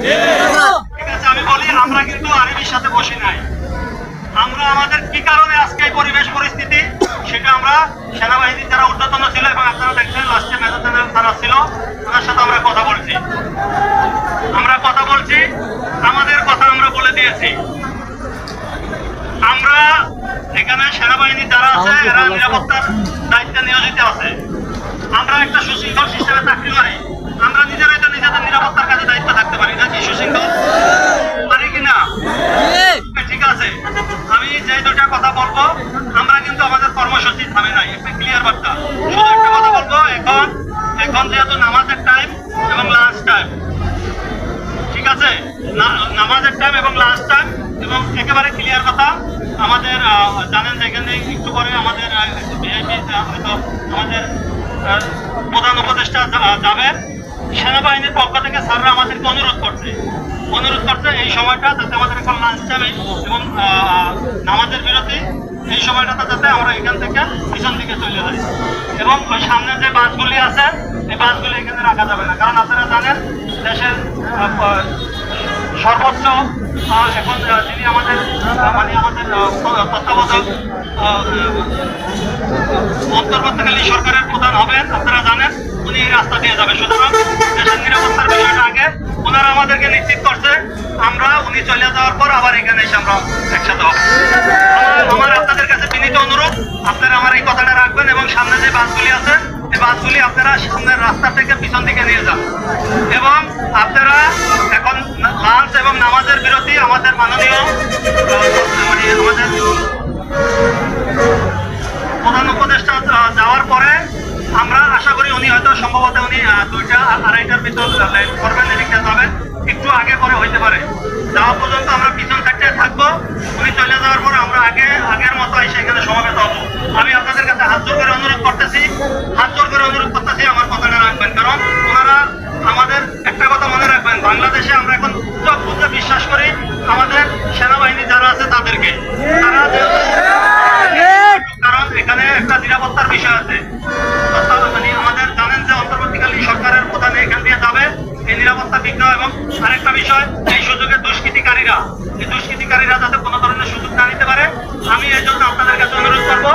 ঠিক আছে, আমি বলি আমরা কিন্তু আরবির সাথে বসি নাই। আমরা আমাদের কি কারণে আজকে এই পরিবেশ পরিস্থিতি সেটা আমরা সেনাবাহিনীর যারা ঊর্ধ্বতন ছিল এবং আপনারা দেখছেন লাস্টে মেজর জেনারেল তারা ছিল, ওনার সাথে আমরা কথা বলছি। আমাদের কথা আমরা বলে দিয়েছি। আমরা এখানে সেনাবাহিনী যারা আছে এরা নিরাপত্তার দায়িত্বে নিয়োজিত আছে। আমরা একটা সুশৃঙ্খল সিস্টেমে চাকরি করি, আমরা নিজেরাই তো নিজেদের নিরাপত্তার কাজে দায়িত্ব থাকতে পারি নাকি? সুশৃঙ্খল পারি কিনা? ঠিক আছে, আমি যে দুটা কথা বলবো, আমরা কিন্তু আমাদের কর্মসূচি থামে নাই, একটা ক্লিয়ার বার্তা। শুধু একটা কথা বলবো, এখন যেহেতু নামাজের টাইম এবং লাঞ্চ টাইম, ঠিক আছে, নামাজের টাইম এবং লাঞ্চ টাইম, এবং একেবারে ক্লিয়ার কথা, আমাদের জানেন যে এখানে একটু পরে আমাদের ভিআইপি হয়তো আমাদের প্রধান উপদেষ্টা যাবে। সেনাবাহিনীর পক্ষ থেকে স্যাররা আমাদেরকে অনুরোধ করছে এই সময়টা যাতে আমাদের এখন লাঞ্চ টাইম এবং নামাজের বিরতি, এই সময়টাতে যাতে আমরা এখান থেকে পিছন দিকে চলে যাই। এবং ওই সামনে যে বাসগুলি আছে এই বাসগুলি এখানে রাখা যাবে না, কারণ আপনারা জানেন দেশের সর্বোচ্চ এখন যিনি আমাদের তত্ত্বাবধায়ক অন্তর্বর্তীকালীন সরকারের প্রধান হবেন, আপনারা জানেন উনি এই রাস্তা দিয়ে যাবে। সুতরাং দেশের নিরাপত্তার বিষয়টা আগে ওনারা আমাদেরকে নিশ্চিত করছে, আমরা উনি চলে যাওয়ার পর আবার এখানে এসে আমরা একসাথে হব। আমার আপনাদের কাছে বিনীত অনুরোধ, আপনারা আমার এই কথাটা রাখবেন এবং সামনে যে বাসগুলি আছে এই বাসগুলি আপনারা সামনের রাস্তা থেকে পিছন দিকে নিয়ে যান। এবং আপনারা এখন লাঞ্চ এবং নামাজের বিরতি আমাদের মাননীয় আমাদের প্রধান উপদেষ্টা যাওয়ার পরে আমরা আশা করি উনি হয়তো সম্ভবত উনি 2টা 2:30টার ভিতর ল্যান্ড করবেন, এদিকে যাবেন, একটু আগে পরে হইতে পারে। যাওয়া পর্যন্ত আমরা পিছন সাইডে থাকবো, উনি চলে যাওয়ার পরে আমরা আগের মতো এসে এখানে সমাবেত হবো। আমি আপনাদের কাছে হাত জোর করে অনুরোধ করতেছি, আমার কথাটা রাখবেন, কারণ ওনারা আমাদের একটা কথা মনে রাখবেন, বাংলাদেশে আমরা এখন চোখ বুঝে বিশ্বাস করি আমাদের সেনাবাহিনী যারা আছে তাদেরকে, কারণ এখানে একটা নিরাপত্তার বিষয় আছে। আমাদের জানেন যে অন্তর্বর্তীকালীন সরকারের প্রধান এখান দিয়ে যাবে, এই নিরাপত্তা বিঘ্ন। এবং আরেকটা বিষয়, এই সুযোগে দুষ্কৃতিকারীরা যাতে কোনো ধরনের সুযোগ না নিতে পারে, আমি এই জন্য আপনাদের কাছে অনুরোধ করবো,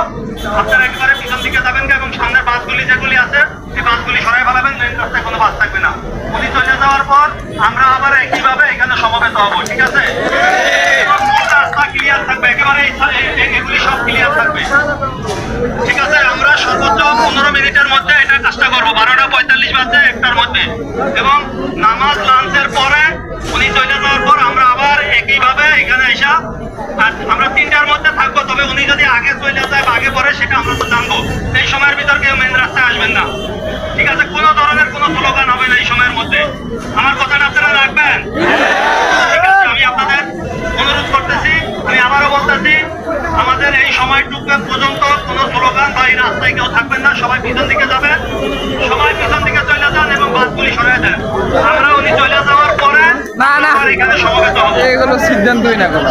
আপনারা একেবারে পিছন দিকে যাবেন এবং সামনের বাসগুলি যেগুলি আছে এই বাসগুলি সরাই ফেলাবেন, মেইন রাস্তায় কোনো বাস থাকবে না। উনি চলে যাওয়ার পর আমরা আবার একইভাবে এখানে সমবেত হবো, ঠিক আছে? রাস্তা ক্লিয়ার থাকবে, একেবারে এগুলি সব ক্লিয়ার থাকবে, ঠিক আছে? আমরা সর্বোচ্চ 15 মিনিটের মধ্যে এটা কাজটা করবো, 12:45 বাজে 1টার মধ্যে। এবং নামাজ লাঞ্চের পরে উনি চলে যাওয়ার পর আমরা আবার একইভাবে এখানে এসে আমরা 3টার মধ্যে থাকবো। তবে উনি যদি আগে চলে যায় বা আগে পরে সেটা আমরা তো জানবো। এই সময়ের ভিতর কেউ মেন রাস্তায় আসবেন না, ঠিক আছে? কোনো ধরনের কোনো স্লোগান হবে না এই সময়ের মধ্যে। আমার কথাটা আপনারা রাখবেন, ঠিক আছে? আমি আপনাদের অনুরোধ করতেছি, আমি আবারও বলতেছি, আমাদের এই সময়টুকু পর্যন্ত কোনো স্লোগান বা এই রাস্তায় কেউ থাকবেন না, সবাই পিছন দিকে যাবেন, সবাই পিছন দিকে চলে যান এবং বাসগুলি সরাই দেন। আমরা উনি চলে যাওয়ার পরে এখানে সমবেত হবো। এগুলো সিদ্ধান্তই না কোনো।